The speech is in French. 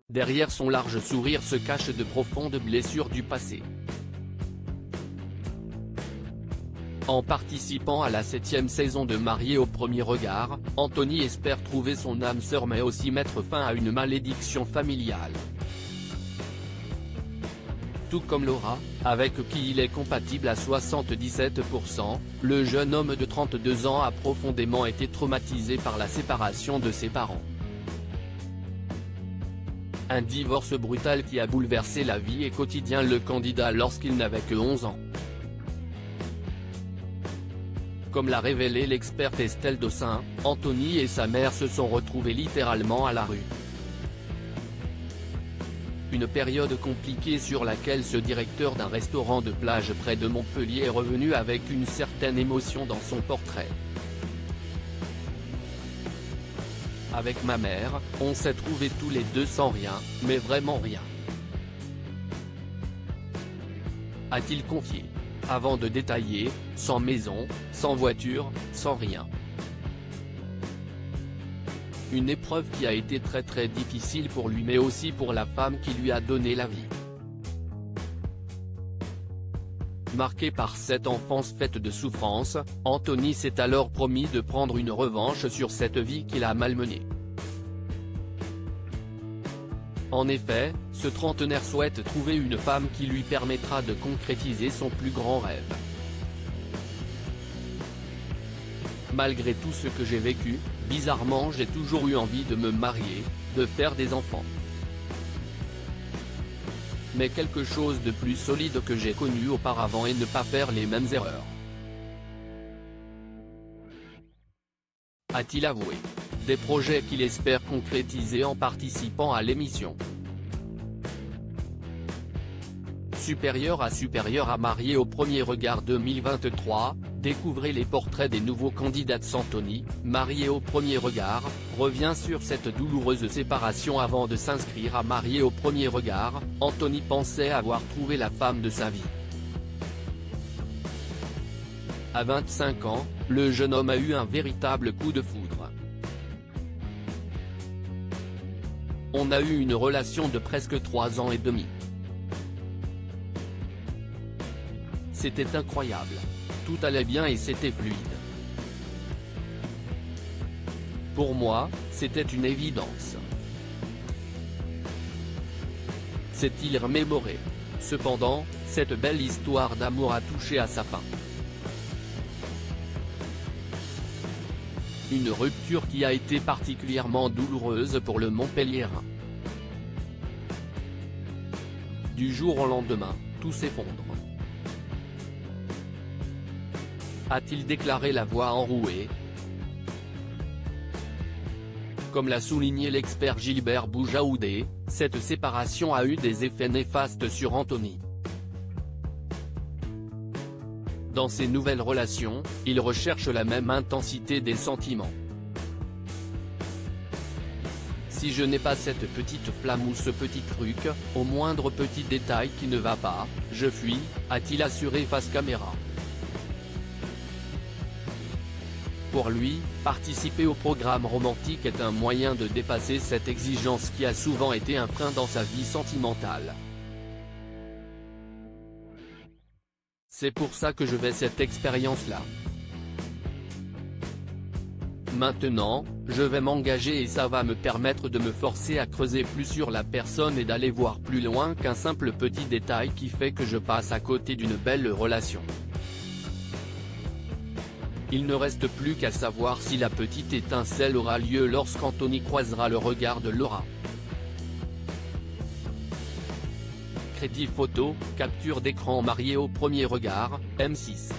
Derrière son large sourire se cachent de profondes blessures du passé. En participant à la 7e saison de Mariés au premier regard, Anthony espère trouver son âme sœur mais aussi mettre fin à une malédiction familiale. Tout comme Laura, avec qui il est compatible à 77%, le jeune homme de 32 ans a profondément été traumatisé par la séparation de ses parents. Un divorce brutal qui a bouleversé la vie et quotidien le candidat lorsqu'il n'avait que 11 ans. Comme l'a révélé l'experte Estelle Dossin, Anthony et sa mère se sont retrouvés littéralement à la rue. Une période compliquée sur laquelle ce directeur d'un restaurant de plage près de Montpellier est revenu avec une certaine émotion dans son portrait. Avec ma mère, on s'est trouvés tous les deux sans rien, mais vraiment rien. A-t-il confié. Avant de détailler, sans maison, sans voiture, sans rien. Une épreuve qui a été très difficile pour lui mais aussi pour la femme qui lui a donné la vie. Marqué par cette enfance faite de souffrances, Anthony s'est alors promis de prendre une revanche sur cette vie qu'il a malmenée. En effet, ce trentenaire souhaite trouver une femme qui lui permettra de concrétiser son plus grand rêve. Malgré tout ce que j'ai vécu, bizarrement j'ai toujours eu envie de me marier, de faire des enfants. Mais quelque chose de plus solide que j'ai connu auparavant et ne pas faire les mêmes erreurs. A-t-il avoué. Des projets qu'il espère concrétiser en participant à l'émission. Supérieur à Mariés au premier regard 2023, découvrez les portraits des nouveaux candidats. Anthony, marié au premier regard, revient sur cette douloureuse séparation. Avant de s'inscrire à Mariés au premier regard, Anthony pensait avoir trouvé la femme de sa vie. À 25 ans, le jeune homme a eu un véritable coup de foudre. On a eu une relation de presque 3 ans et demi. C'était incroyable. Tout allait bien et c'était fluide. Pour moi, c'était une évidence. S'est-il remémoré. Cependant, cette belle histoire d'amour a touché à sa fin. Une rupture qui a été particulièrement douloureuse pour le Montpelliérain. Du jour au lendemain, tout s'effondre. A-t-il déclaré la voix enrouée? Comme l'a souligné l'expert Gilbert Boujaoudé, cette séparation a eu des effets néfastes sur Anthony. Dans ses nouvelles relations, il recherche la même intensité des sentiments. Si je n'ai pas cette petite flamme ou ce petit truc, au moindre petit détail qui ne va pas, je fuis, a-t-il assuré face caméra. Pour lui, participer au programme romantique est un moyen de dépasser cette exigence qui a souvent été un frein dans sa vie sentimentale. C'est pour ça que je vais cette expérience-là. Maintenant, je vais m'engager et ça va me permettre de me forcer à creuser plus sur la personne et d'aller voir plus loin qu'un simple petit détail qui fait que je passe à côté d'une belle relation. Il ne reste plus qu'à savoir si la petite étincelle aura lieu lorsqu'Anthony croisera le regard de Laura. Crédit photo, capture d'écran. Mariés au premier regard, M6.